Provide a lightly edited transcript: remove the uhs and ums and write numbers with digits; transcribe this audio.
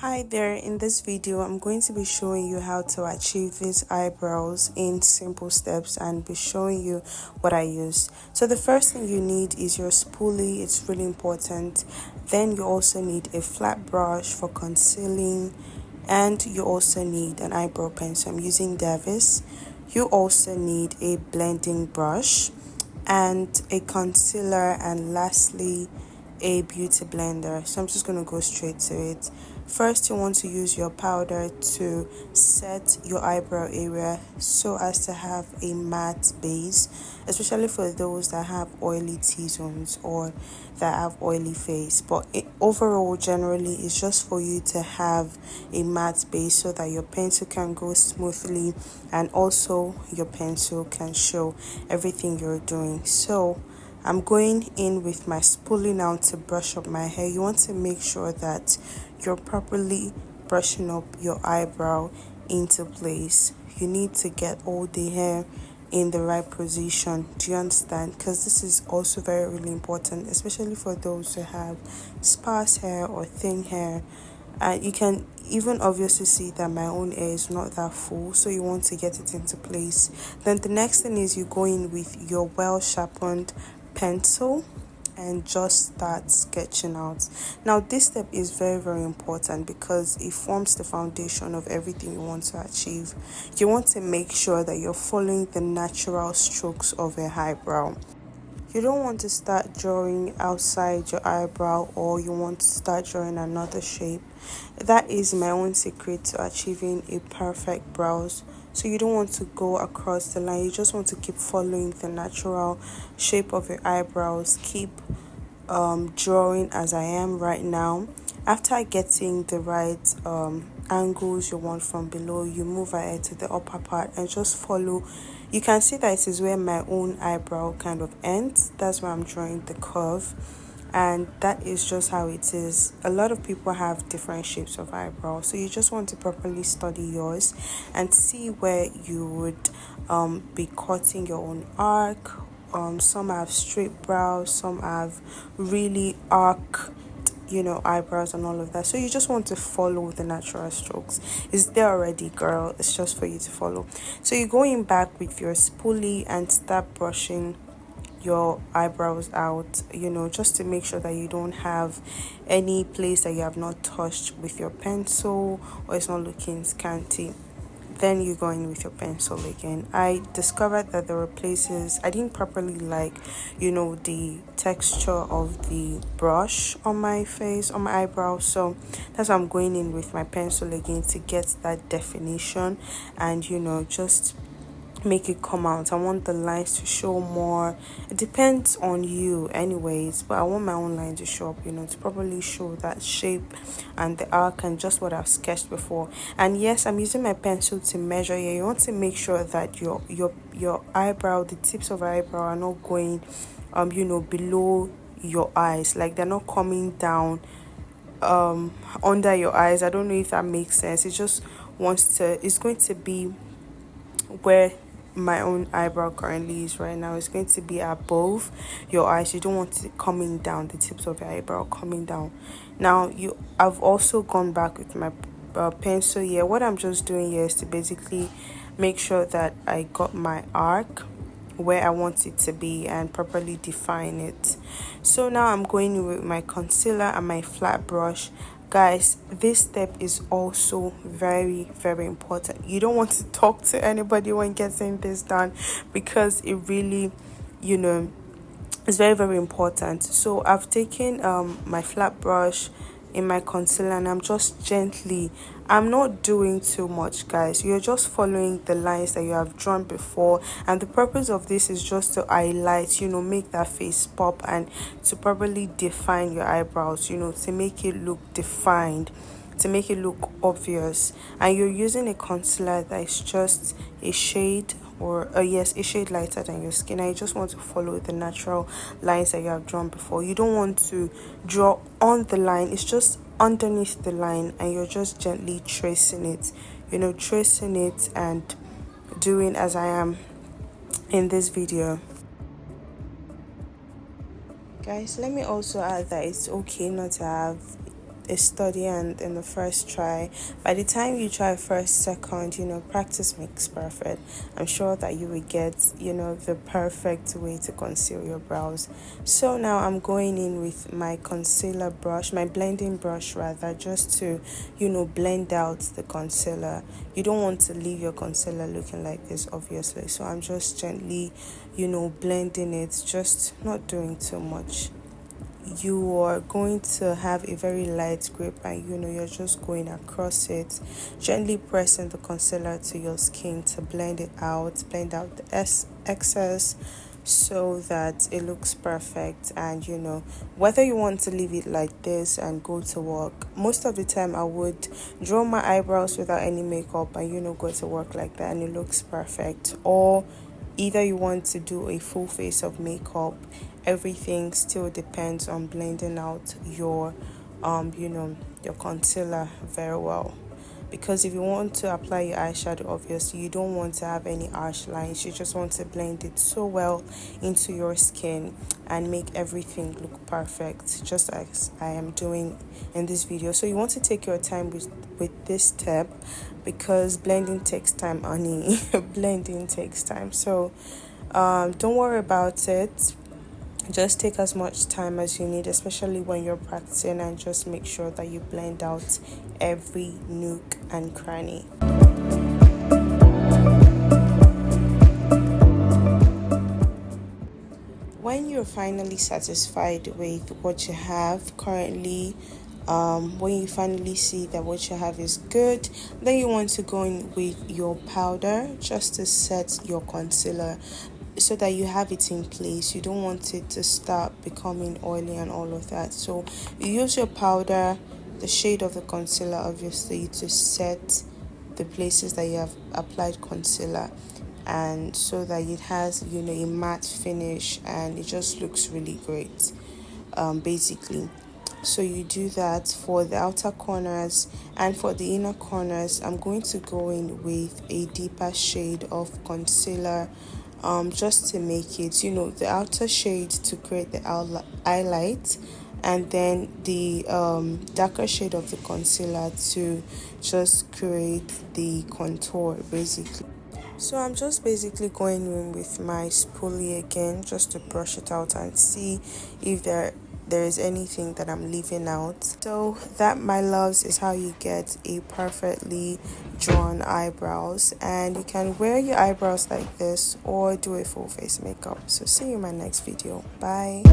Hi there, in this video I'm going to be showing you how to achieve these eyebrows in simple steps and be showing you what I use. So the first thing you need is your spoolie, it's really important. Then you also need a flat brush for concealing, and you also need an eyebrow pencil. I'm using Davis. You also need a blending brush and a concealer, and lastly a beauty blender. So I'm just going to go straight to it. First, you want to use your powder to set your eyebrow area so as to have a matte base, especially for those that have oily T-zones or that have oily face. But overall, generally, it's just for you to have a matte base so that your pencil can go smoothly and also your pencil can show everything you're doing. So I'm going in with my spoolie now to brush up my hair. You want to make sure that you're properly brushing up your eyebrow into place. You need to get all the hair in the right position. Do you understand? Because this is also very really important, especially for those who have sparse hair or thin hair. And you can even obviously see that my own hair is not that full, so you want to get it into place. Then the next thing is you go in with your well sharpened pencil and just start sketching out. Now this step is very very important because it forms the foundation of everything you want to achieve. You want to make sure that you're following the natural strokes of a eyebrow. You don't want to start drawing outside your eyebrow, or you want to start drawing another shape. That is my own secret to achieving a perfect brows. So you don't want to go across the line. You just want to keep following the natural shape of your eyebrows. Keep drawing as I am right now. After getting the right angles you want from below, you move ahead to the upper part and just follow. You can see that it is where my own eyebrow kind of ends. That's why I'm drawing the curve, and that is just how it is. A lot of people have different shapes of eyebrow, so you just want to properly study yours and see where you would be cutting your own arc. Some have straight brows, some have really arc, eyebrows and all of that. So you just want to follow the natural strokes. It's there already, girl. It's just for you to follow. So you're going back with your spoolie and start brushing your eyebrows out, just to make sure that you don't have any place that you have not touched with your pencil or it's not looking scanty. Then you go in with your pencil again. I discovered that there were places I didn't properly like, the texture of the brush on my face, on my eyebrow. So that's why I'm going in with my pencil again to get that definition and, just make it come out. I want the lines to show more. It depends on you anyways, but I want my own line to show up, to properly show that shape and the arc and just what I've sketched before. And yes, I'm using my pencil to measure here. You want to make sure that your eyebrow, the tips of your eyebrow are not going below your eyes, like they're not coming down under your eyes. I don't know if that makes sense. It's going to be where my own eyebrow currently is right now. Is going to be above your eyes. You don't want it coming down, the tips of your eyebrow coming down. Now I've also gone back with my pencil here. What I'm just doing here is to basically make sure that I got my arc where I want it to be and properly define it. So now I'm going in with my concealer and my flat brush. Guys, this step is also very very important. You don't want to talk to anybody when getting this done because it really, is very very important. So I've taken my flat brush in my concealer and I'm not doing too much, guys. You're just following the lines that you have drawn before, and the purpose of this is just to highlight, make that face pop and to properly define your eyebrows, to make it look defined, to make it look obvious. And you're using a concealer that is just a shade a shade lighter than your skin, and you just want to follow the natural lines that you have drawn before. You don't want to draw on the line, it's just underneath the line, and you're just gently tracing it, and doing as I am in this video. Guys, let me also add that it's okay not to have a study and in the first try. By the time you try first, second, practice makes perfect. I'm sure that you will get, the perfect way to conceal your brows. So now I'm going in with my concealer brush, my blending brush rather, just to, blend out the concealer. You don't want to leave your concealer looking like this, obviously. So I'm just gently, blending it, just not doing too much. You are going to have a very light grip, and you're just going across it, gently pressing the concealer to your skin to blend out the excess, so that it looks perfect. And whether you want to leave it like this and go to work, most of the time I would draw my eyebrows without any makeup and go to work like that, and it looks perfect. Or either you want to do a full face of makeup, everything still depends on blending out your concealer very well. Because if you want to apply your eyeshadow, obviously you don't want to have any harsh lines. You just want to blend it so well into your skin and make everything look perfect, just as I am doing in this video. So you want to take your time with this step, because blending takes time, honey. Blending takes time. So don't worry about it. Just take as much time as you need, especially when you're practicing, and just make sure that you blend out every nook and cranny. When you're finally satisfied with what you have currently, when you finally see that what you have is good, then you want to go in with your powder just to set your concealer, so that you have it in place. You don't want it to start becoming oily and all of that. So you use your powder, the shade of the concealer, obviously, to set the places that you have applied concealer, and so that it has a matte finish and it just looks really great, basically. So you do that for the outer corners, and for the inner corners I'm going to go in with a deeper shade of concealer, just to make it, the outer shade to create the highlight, and then the darker shade of the concealer to just create the contour, basically. So I'm just basically going in with my spoolie again, just to brush it out and see if there is anything that I'm leaving out. So that, my loves, is how you get a perfectly drawn eyebrows. And you can wear your eyebrows like this or do a full face makeup. So see you in my next video. Bye.